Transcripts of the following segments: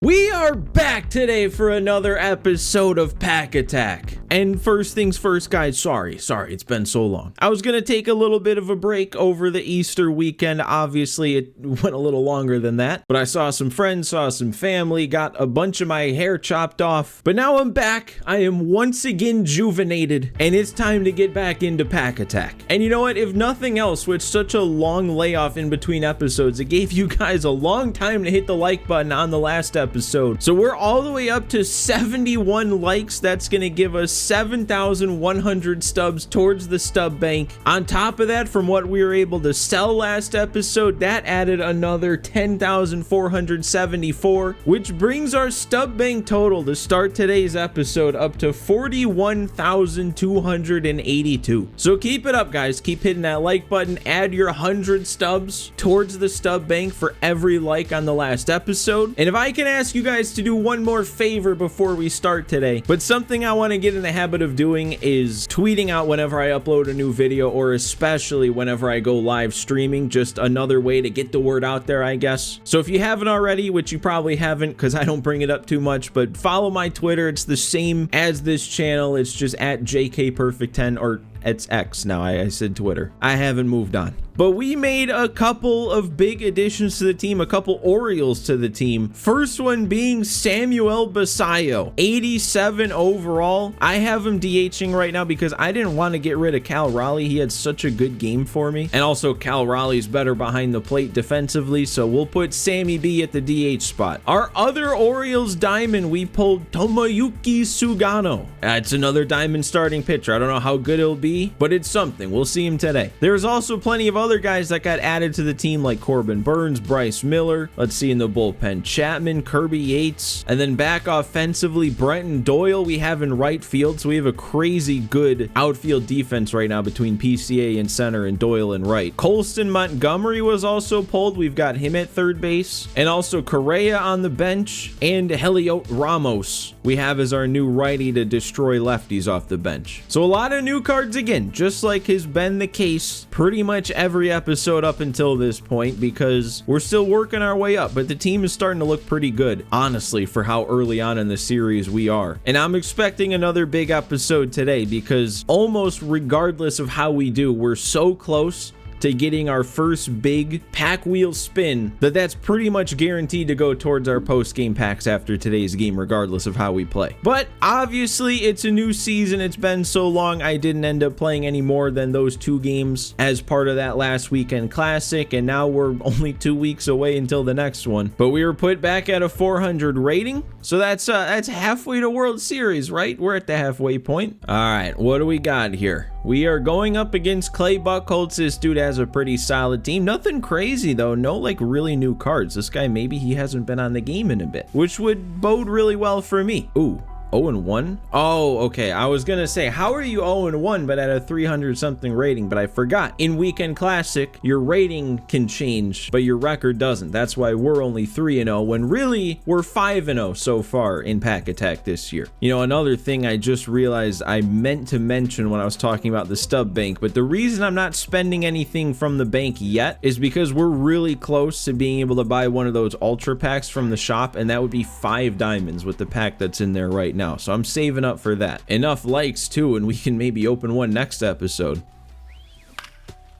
We are back today for another episode of Pack Attack. And first things first, guys, sorry, it's been so long. I was gonna take a little bit of a break over the Easter weekend. Obviously, it went a little longer than that, but I saw some friends, saw some family, got a bunch of my hair chopped off. But now I'm back. I am once again juvenated, and it's time to get back into Pack Attack. And you know what? If nothing else, with such a long layoff in between episodes, it gave you guys a long time to hit the like button on the last episode. So we're all the way up to 71 likes. That's gonna give us 7,100 stubs towards the stub bank. On top of that, from what we were able to sell last episode, that added another 10,474, which brings our stub bank total to start today's episode up to 41,282. So keep it up, guys. Keep hitting that like button. Add your 100 stubs towards the stub bank for every like on the last episode. And if I can ask you guys to do one more favor before we start today, but something I want to get in the habit of doing is tweeting out whenever I upload a new video, or especially whenever I go live streaming. Just another way to get the word out there, I guess. So if you haven't already, which you probably haven't because I don't bring it up too much, but follow my Twitter. It's the same as this channel. It's just at JKPerfect10, or it's X now. I said Twitter. I haven't moved on. But we made a couple of big additions to the team, a couple Orioles to the team. First one being Samuel Basallo, 87 overall. I have him DHing right now because I didn't want to get rid of Cal Raleigh. He had such a good game for me. And also Cal Raleigh's better behind the plate defensively, so we'll put Sammy B at the DH spot. Our other Orioles diamond, we pulled Tomoyuki Sugano. It's another diamond starting pitcher. I don't know how good it'll be, but it's something. We'll see him today. There's also plenty of other guys that got added to the team, like Corbin Burns, Bryce Miller. Let's see in the bullpen, Chapman, Kirby Yates, and then back offensively, Brenton Doyle we have in right field. So we have a crazy good outfield defense right now between PCA in center and Doyle in right. Colston Montgomery was also pulled. We've got him at third base, and also Correa on the bench, and Heliot Ramos we have as our new righty to destroy lefties off the bench. So a lot of new cards again, just like has been the case pretty much every episode up until this point, because we're still working our way up, but the team is starting to look pretty good, honestly, for how early on in the series we are. And I'm expecting another big episode today, because almost regardless of how we do, we're so close to getting our first big pack wheel spin that's pretty much guaranteed to go towards our post-game packs after today's game, regardless of how we play. But obviously it's a new season. It's been so long. I didn't end up playing any more than those 2 games as part of that last weekend classic, and now we're only 2 weeks away until the next one. But we were put back at a 400 rating, so that's halfway to World Series, right? We're at the halfway point. All right, what do we got here? We are going up against Clay Buchholz. This dude has a pretty solid team. Nothing crazy though. No like really new cards. This guy, maybe he hasn't been on the game in a bit, which would bode really well for me. Ooh. 0-1? Oh, okay. I was gonna say, how are you 0-1 but at a 300 something rating? But I forgot. In Weekend Classic, your rating can change, but your record doesn't. That's why we're only 3-0 when really we're 5-0 so far in Pack Attack this year. You know, another thing I just realized I meant to mention when I was talking about the stub bank, but the reason I'm not spending anything from the bank yet is because we're really close to being able to buy one of those ultra packs from the shop, and that would be 5 diamonds with the pack that's in there right now. So I'm saving up for that. Enough likes too, and we can maybe open one next episode.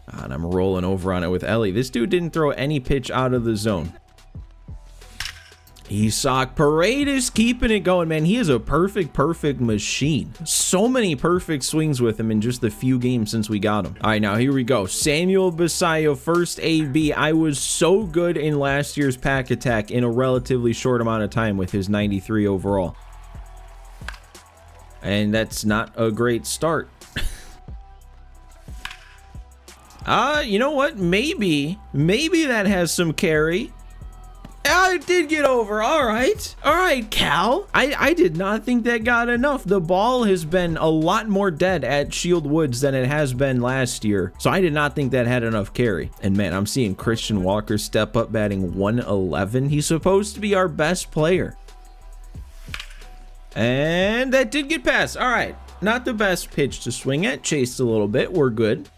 And I'm rolling over on it with Ellie. This dude didn't throw any pitch out of the zone. Isak Paredes keeping it going, man. He is a perfect machine. So many perfect swings with him in just the few games since we got him. All right, now here we go. Samuel Basallo, first AB. I was so good in last year's Pack Attack in a relatively short amount of time with his 93 overall. And that's not a great start. You know what? Maybe that has some carry. I did get over. All right, Cal. I did not think that got enough. The ball has been a lot more dead at Shield Woods than it has been last year. So I did not think that had enough carry. And man, I'm seeing Christian Walker step up, batting 111. He's supposed to be our best player. And that did get past. All right, not the best pitch to swing at. Chased a little bit. We're good.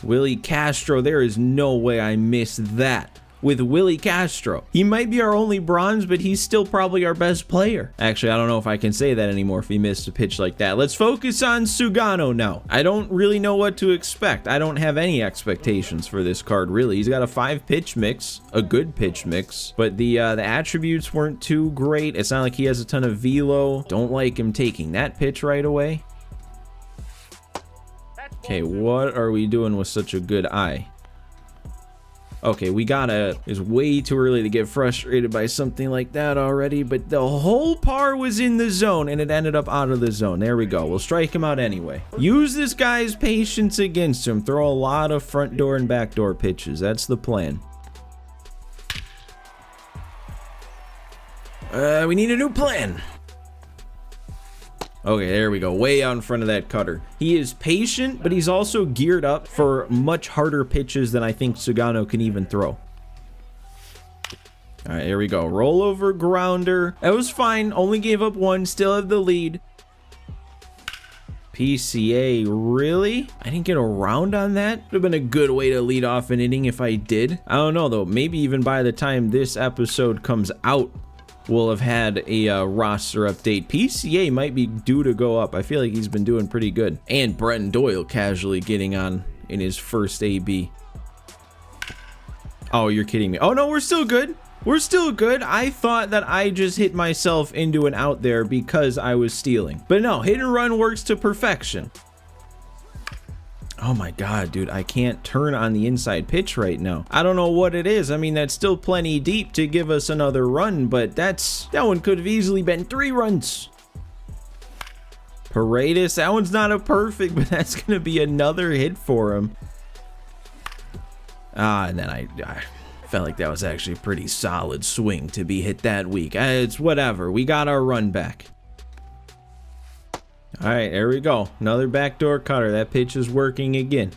Willie Castro, there is no way I missed that. with Willie Castro. He might be our only bronze, but he's still probably our best player. Actually, I don't know if I can say that anymore if he missed a pitch like that. Let's focus on Sugano now. I don't really know what to expect. I don't have any expectations for this card, really. He's got a 5-pitch mix, a good pitch mix, but the attributes weren't too great. It's not like he has a ton of velo. Don't like him taking that pitch right away. Okay, what are we doing with such a good eye? Okay, it's way too early to get frustrated by something like that already, but the whole par was in the zone and it ended up out of the zone. There we go. We'll strike him out anyway. Use this guy's patience against him. Throw a lot of front door and back door pitches. That's the plan. We need a new plan. Okay, there we go. Way out in front of that cutter. He is patient, but he's also geared up for much harder pitches than I think Sugano can even throw. All right, here we go. Rollover grounder. That was fine. Only gave up one. Still have the lead. PCA, really? I didn't get around on that? Would have been a good way to lead off an inning if I did. I don't know, though. Maybe even by the time this episode comes out, we'll have had a roster update. PCA might be due to go up. I feel like he's been doing pretty good. And Brenton Doyle casually getting on in his first AB. Oh, you're kidding me. Oh, no, we're still good. We're still good. I thought that I just hit myself into an out there because I was stealing. But no, hit and run works to perfection. Oh my god, dude, I can't turn on the inside pitch right now. I don't know what it is. I mean, that's still plenty deep to give us another run, but that one could have easily been 3 runs. Paredes, that one's not a perfect, but that's going to be another hit for him. And then I felt like that was actually a pretty solid swing to be hit that weak. It's whatever. We got our run back. All right, there we go. Another backdoor cutter. That pitch is working again.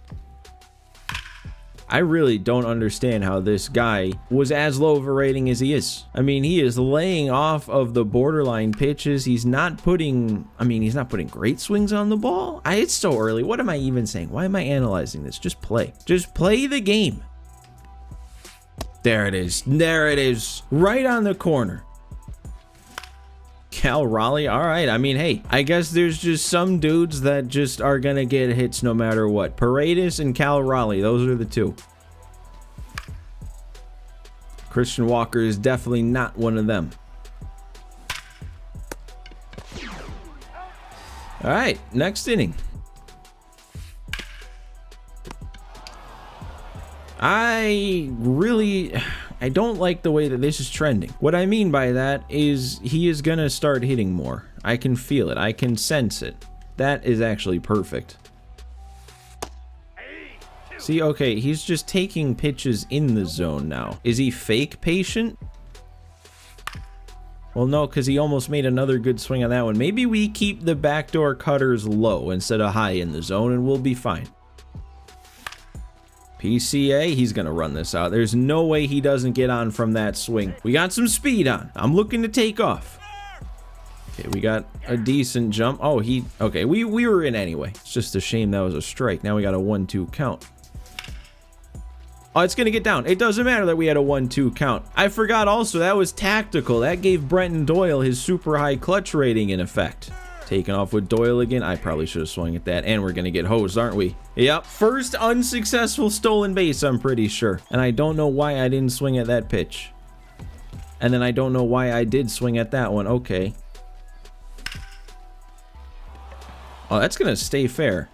I really don't understand how this guy was as low of a rating as he is. I mean, he is laying off of the borderline pitches. He's not putting great swings on the ball. It's so early. What am I even saying? Why am I analyzing this? Just play. Just play the game. There it is. There it is. Right on the corner. Cal Raleigh, all right. I mean, hey, I guess there's just some dudes that just are gonna get hits no matter what. Paredes and Cal Raleigh, those are the two. Christian Walker is definitely not one of them. All right, next inning. I don't like the way that this is trending. What I mean by that is he is gonna start hitting more. I can feel it. I can sense it. That is actually perfect. See, okay, he's just taking pitches in the zone now. Is he fake patient? Well, no, because he almost made another good swing on that one. Maybe we keep the backdoor cutters low instead of high in the zone and we'll be fine. PCA, he's gonna run this out. There's no way he doesn't get on from that swing. We got some speed on. I'm looking to take off. Okay, we got a decent jump. Oh, okay, we were in anyway. It's just a shame that was a strike. Now we got a 1-2 count. Oh, it's gonna get down. It doesn't matter that we had a 1-2 count. I forgot also that was tactical. That gave Brenton Doyle his super high clutch rating in effect. Taking off with Doyle again. I probably should have swung at that. And we're going to get hosed, aren't we? Yep. First unsuccessful stolen base, I'm pretty sure. And I don't know why I didn't swing at that pitch. And then I don't know why I did swing at that one. Okay. Oh, that's going to stay fair.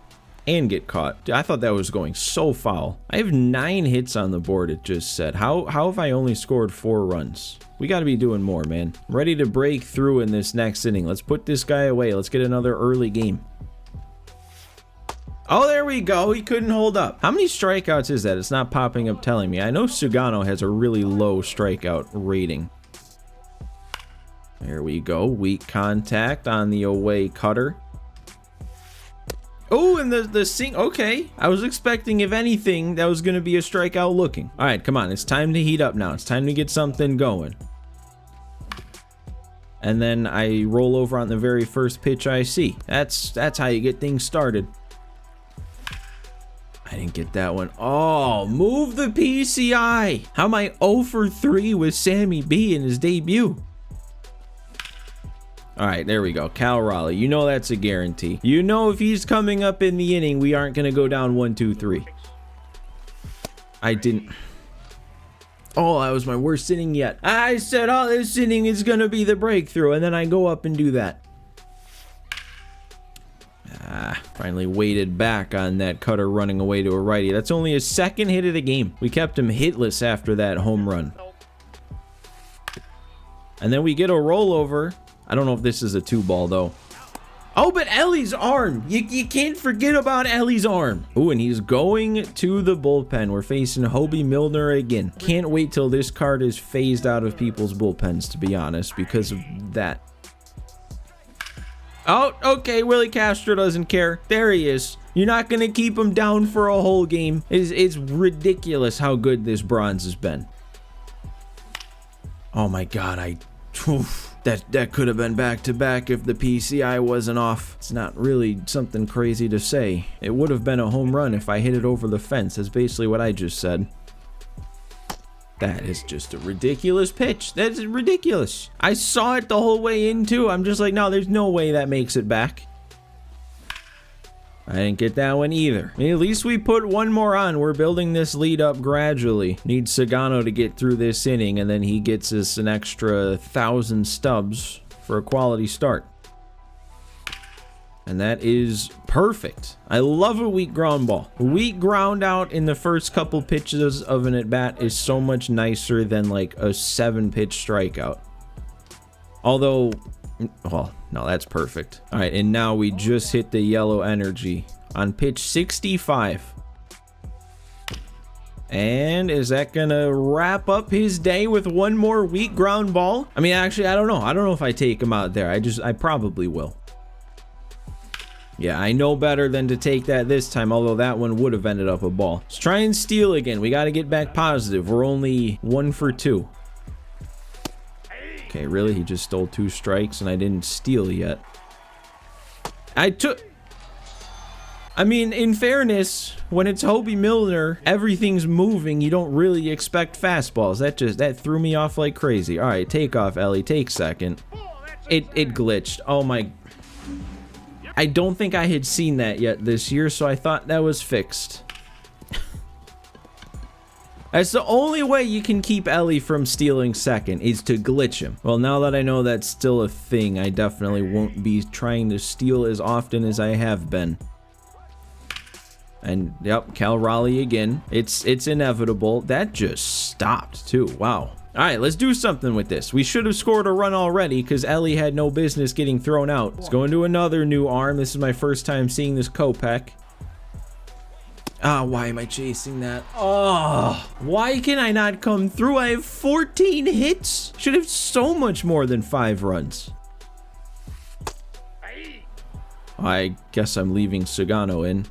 And get caught. Dude, I thought that was going so foul. I have 9 hits on the board, it just said. How have I only scored 4 runs? We got to be doing more, man. I'm ready to break through in this next inning. Let's put this guy away. Let's get another early game. Oh, there we go. He couldn't hold up. How many strikeouts is that? It's not popping up telling me. I know Sugano has a really low strikeout rating. There we go. Weak contact on the away cutter. Oh, and the sink. Okay. I was expecting, if anything, that was going to be a strikeout looking. All right, come on. It's time to heat up now. It's time to get something going. And then I roll over on the very first pitch I see. That's how you get things started. I didn't get that one. Oh, move the PCI. How am I 0 for 3 with Sammy B in his debut? All right, there we go. Cal Raleigh. You know that's a guarantee. You know if he's coming up in the inning, we aren't going to go down 1, 2, 3. I didn't. Oh, that was my worst inning yet. I said, oh, this inning is going to be the breakthrough, and then I go up and do that. Finally waited back on that cutter running away to a righty. That's only his second hit of the game. We kept him hitless after that home run. And then we get a rollover. I don't know if this is a 2-ball, though. Oh, but Ellie's arm. You can't forget about Ellie's arm. Ooh, and he's going to the bullpen. We're facing Hobie Milner again. Can't wait till this card is phased out of people's bullpens, to be honest, because of that. Oh, okay, Willie Castro doesn't care. There he is. You're not going to keep him down for a whole game. It's ridiculous how good this bronze has been. Oh my God, that could have been back-to-back if the PCI wasn't off. It's not really something crazy to say. It would have been a home run if I hit it over the fence. That's basically what I just said. That is just a ridiculous pitch. That's ridiculous. I saw it the whole way in too. I'm just like, no, there's no way that makes it back. I didn't get that one either. I mean, at least we put one more on. We're building this lead up gradually. Need Sagano to get through this inning, and then he gets us an extra 1,000 stubs for a quality start. And that is perfect. I love a weak ground ball. A weak ground out in the first couple pitches of an at-bat is so much nicer than like a 7-pitch strikeout. Although, well, no, that's perfect. All right, and now we just hit the yellow energy on pitch 65. And is that gonna wrap up his day with one more weak ground ball? I mean, actually, I don't know. I don't know if I take him out there. I probably will. Yeah, I know better than to take that this time, although that one would have ended up a ball. Let's try and steal again. We got to get back positive. We're only 1 for 2. Okay, really? He just stole 2 strikes and I didn't steal yet. I mean, in fairness, when it's Hobie Milner, everything's moving. You don't really expect fastballs. That threw me off like crazy. All right, take off, Ellie. Take second. It glitched. Oh my... I don't think I had seen that yet this year, so I thought that was fixed. That's the only way you can keep Ellie from stealing second, is to glitch him. Well, now that I know that's still a thing, I definitely won't be trying to steal as often as I have been. And, yep, Cal Raleigh again. It's inevitable. That just stopped, too. Wow. All right, let's do something with this. We should have scored a run already because Ellie had no business getting thrown out. Let's go into another new arm. This is my first time seeing this Kopech. Ah, why am I chasing that? Oh, why can I not come through? I have 14 hits. Should have so much more than 5 runs. I guess I'm leaving Sagano in.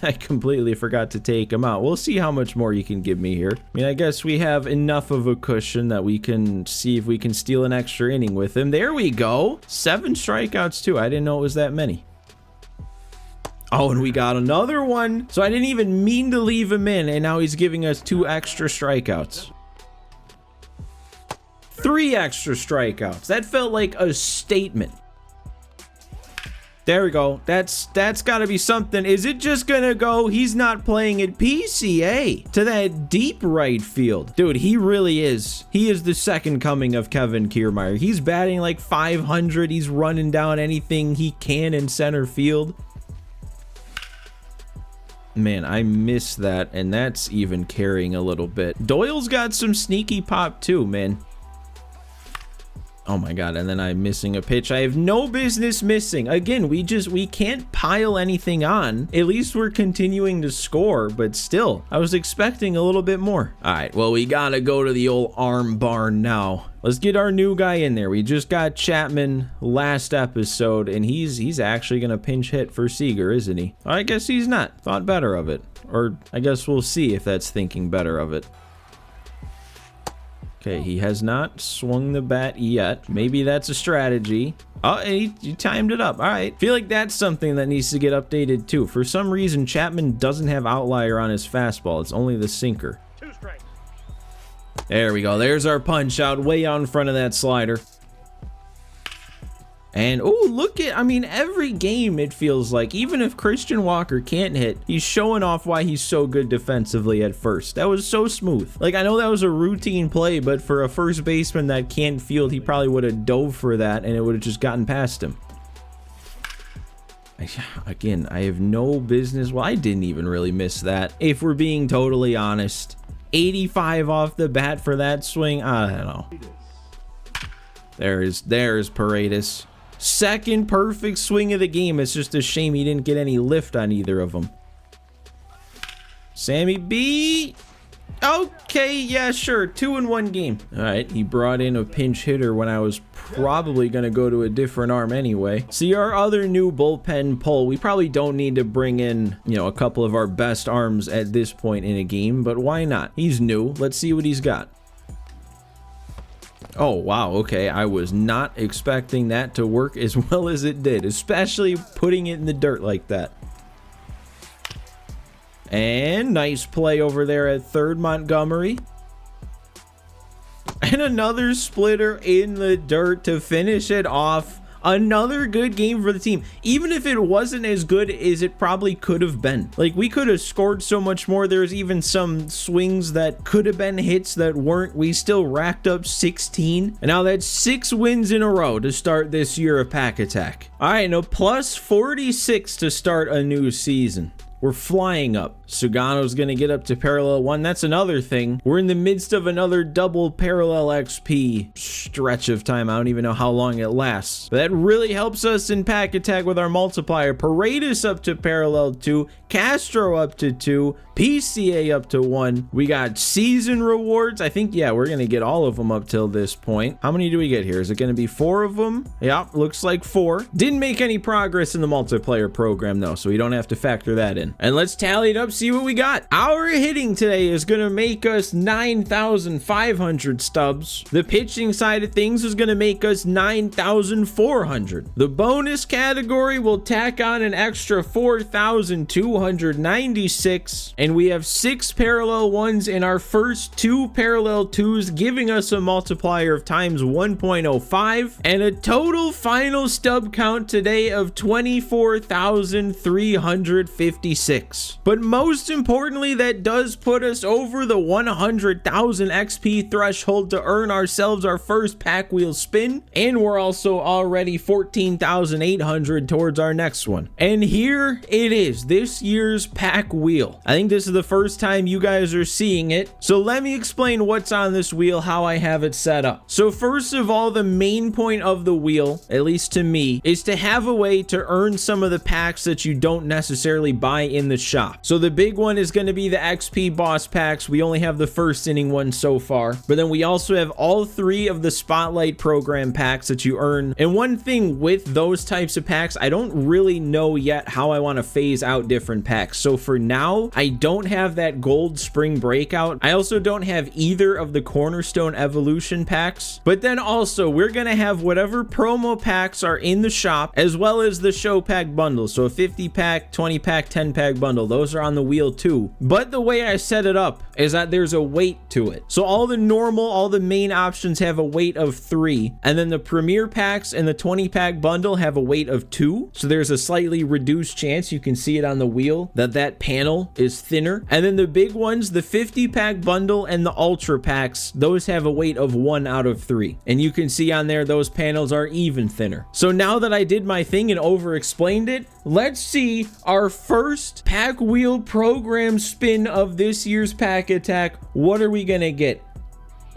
I completely forgot to take him out. We'll see how much more you can give me here. I mean, I guess we have enough of a cushion that we can see if we can steal an extra inning with him. There we go. 7 strikeouts too. I didn't know it was that many. Oh, and we got another one. So I didn't even mean to leave him in, and now he's giving us 2 extra strikeouts. 3 extra strikeouts. That felt like a statement. There we go. That's got to be something. Is it just gonna go? He's not playing at PCA to that deep right field. Dude, he really is. He is the second coming of Kevin Kiermaier. He's batting like 500. He's running down anything he can in center field. Man, I miss that, and that's even carrying a little bit. Doyle's got some sneaky pop too, man. Oh my God, and then I'm missing a pitch I have no business missing. Again, we can't pile anything on. At least we're continuing to score, but still, I was expecting a little bit more. All right, well, we gotta go to the old arm barn now. Let's get our new guy in there. We just got Chapman last episode, and he's actually gonna pinch hit for Seager, isn't he? I guess he's not. Thought better of it. Or I guess we'll see if that's thinking better of it. Okay, he has not swung the bat yet. Maybe that's a strategy. Oh, he timed it up. All right. Feel like that's something that needs to get updated too. For some reason, Chapman doesn't have outlier on his fastball. It's only the sinker. 2 strikes. There we go. There's our punch out way out in front of that slider. And, oh, look at, I mean, every game it feels like, even if Christian Walker can't hit, he's showing off why he's so good defensively at first. That was so smooth. Like, I know that was a routine play, but for a first baseman that can't field, he probably would have dove for that and it would have just gotten past him. Again, I have no business. Well, I didn't even really miss that, if we're being totally honest. 85 off the bat for that swing. I don't know. There's Paredes. Second perfect swing of the game. It's just a shame he didn't get any lift on either of them. Sammy B. Okay, yeah, sure. 2 in 1 game. All right, he brought in a pinch hitter when I was probably going to go to a different arm anyway. See, our other new bullpen pull, we probably don't need to bring in, you know, a couple of our best arms at this point in a game, but why not? He's new. Let's see what he's got. Oh, wow, okay, I was not expecting that to work as well as it did, especially putting it in the dirt like that. And nice play over there at third, Montgomery. And another splitter in the dirt to finish it off. Another good game for the team, even if it wasn't as good as it probably could have been. Like, we could have scored so much more. There's even some swings that could have been hits that weren't. We still racked up 16, and now that's 6 wins in a row to start this year of Pack Attack. All right, now plus 46 to start a new season. We're flying up. Sugano's going to get up to parallel 1. That's another thing. We're in the midst of another double parallel XP stretch of time. I don't even know how long it lasts. But that really helps us in Pack Attack with our multiplier. Paredes up to parallel 2. Castro up to 2. PCA up to 1. We got season rewards. I think, yeah, we're going to get all of them up till this point. How many do we get here? Is it going to be 4 of them? Yeah, looks like 4. Didn't make any progress in the multiplayer program, though, so we don't have to factor that in. And let's tally it up, see what we got. Our hitting today is going to make us 9,500 stubs. The pitching side of things is going to make us 9,400. The bonus category will tack on an extra 4,296. And we have 6 parallel 1s in our first 2 parallel 2s, giving us a multiplier of times 1.05 and a total final stub count today of 24,356. But most importantly, that does put us over the 100,000 XP threshold to earn ourselves our first pack wheel spin, and we're also already 14,800 towards our next one. And here it is, this year's pack wheel. I think this is the first time you guys are seeing it, so let me explain what's on this wheel, how I have it set up. So first of all, the main point of the wheel, at least to me, is to have a way to earn some of the packs that you don't necessarily buy in the shop. So the big one is going to be the XP boss packs. We only have the first inning one so far, but then we also have all 3 of the spotlight program packs that you earn. And one thing with those types of packs, I don't really know yet how I want to phase out different packs. So for now, I don't have that gold spring breakout. I also don't have either of the cornerstone evolution packs, but then also we're going to have whatever promo packs are in the shop, as well as the show pack bundle. So a 50 pack, 20 pack, 10 pack bundle, those are on the wheel too. But the way I set it up is that there's a weight to it. So all the main options have a weight of 3, and then the premier packs and the 20 pack bundle have a weight of 2. So there's a slightly reduced chance, you can see it on the wheel, that panel is thinner. And then the big ones, the 50 pack bundle and the ultra packs, those have a weight of 1 out of 3. And you can see on there, those panels are even thinner. So now that I did my thing and over explained it, let's see our first pack wheel program spin of this year's Pack Attack. What are we gonna get?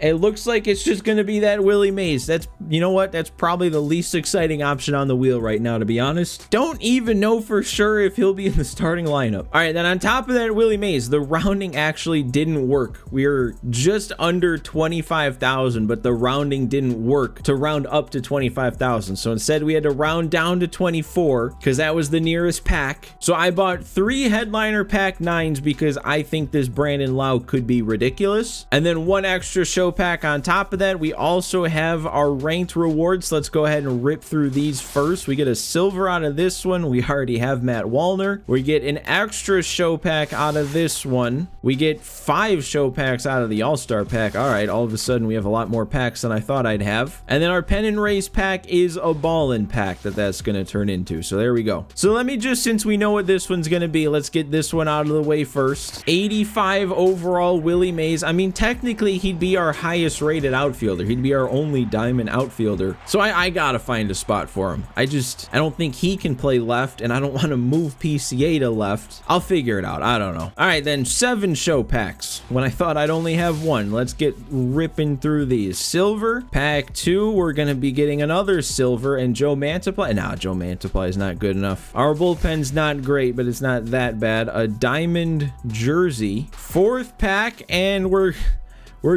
It looks like it's just going to be that Willie Mays. That's, you know what? That's probably the least exciting option on the wheel right now, to be honest. Don't even know for sure if he'll be in the starting lineup. All right, then on top of that Willie Mays, the rounding actually didn't work. We were just under 25,000, but the rounding didn't work to round up to 25,000. So instead, we had to round down to 24 because that was the nearest pack. So I bought 3 headliner pack 9s because I think this Brandon Lau could be ridiculous. And then 1 extra show pack on top of that. We also have our ranked rewards. Let's go ahead and rip through these first. We get a silver out of this one. We already have Matt Wallner. We get an extra show pack out of this one. We get 5 show packs out of the all-star pack. All right, all of a sudden we have a lot more packs than I thought I'd have. And then our pennant race pack is a ballin' pack that's going to turn into. So there we go. So let me just, since we know what this one's going to be, let's get this one out of the way first. 85 overall Willie Mays. I mean, technically he'd be our highest rated outfielder. He'd be our only diamond outfielder. So I gotta find a spot for him. I don't think he can play left, and I don't want to move PCA to left. I'll figure it out. I don't know. All right, then 7 show packs when I thought I'd only have 1. Let's get ripping through these. Silver pack 2. We're gonna be getting another silver and Joe Mantiply. Nah, Joe Mantiply is not good enough. Our bullpen's not great, but it's not that bad. A diamond jersey. 4th pack, and we're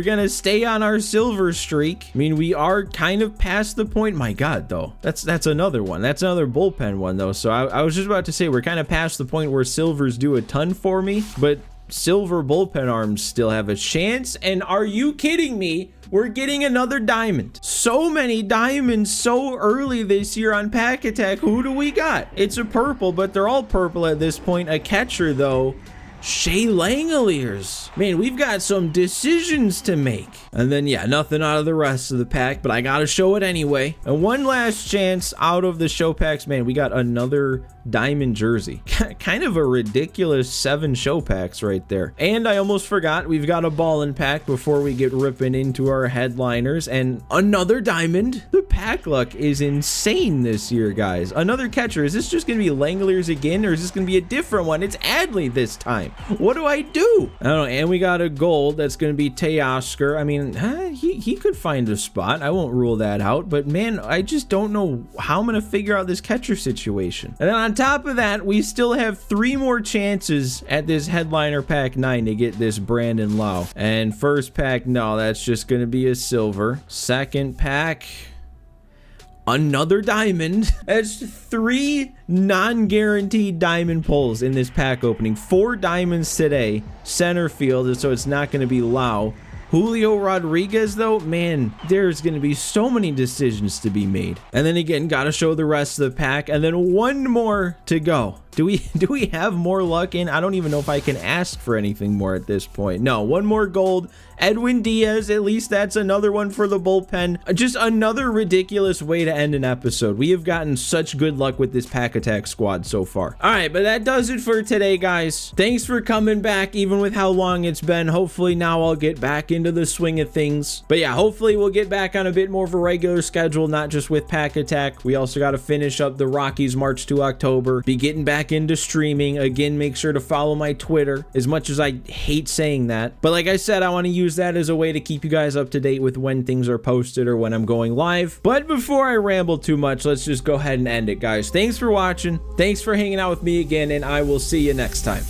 gonna stay on our silver streak. I mean, we are kind of past the point. My God, though, that's another one. That's another bullpen one, though. So I was just about to say we're kind of past the point where silvers do a ton for me, but silver bullpen arms still have a chance. And are you kidding me? We're getting another diamond. So many diamonds so early this year on Pack Attack. Who do we got? It's a purple, but they're all purple at this point. A catcher, though. Shea Langoliers. Man, we've got some decisions to make. And then, yeah, nothing out of the rest of the pack, but I gotta show it anyway. And one last chance out of the show packs. Man, we got another diamond jersey. Kind of a ridiculous 7 show packs right there. And I almost forgot, we've got a ballin' pack before we get ripping into our headliners. And another diamond. The pack luck is insane this year, guys. Another catcher. Is this just gonna be Langoliers again, or is this gonna be a different one? It's Adley this time. What do I do? I don't know. And we got a gold. That's going to be Teoscar. I mean, he could find a spot. I won't rule that out. But man, I just don't know how I'm going to figure out this catcher situation. And then on top of that, we still have 3 more chances at this headliner pack 9 to get this Brandon Lau. And first pack, no, that's just going to be a silver. Second pack, another diamond. That's 3 non-guaranteed diamond pulls in this pack opening. 4 diamonds today. Center field, so it's not going to be Lau. Julio Rodriguez, though, man, there's going to be so many decisions to be made. And then again, got to show the rest of the pack. And then 1 more to go. Do we have more luck in? I don't even know if I can ask for anything more at this point. No, 1 more gold. Edwin Diaz, at least that's another one for the bullpen. Just another ridiculous way to end an episode. We have gotten such good luck with this Pack Attack squad so far. All right, but that does it for today, guys. Thanks for coming back, even with how long it's been. Hopefully now I'll get back into the swing of things. But yeah, hopefully we'll get back on a bit more of a regular schedule, not just with Pack Attack. We also got to finish up the Rockies March to October, be getting back into streaming. Again, make sure to follow my Twitter, as much as I hate saying that. But like I said, I want to use that as a way to keep you guys up to date with when things are posted or when I'm going live. But before I ramble too much, let's just go ahead and end it, guys. Thanks for watching. Thanks for hanging out with me again, and I will see you next time.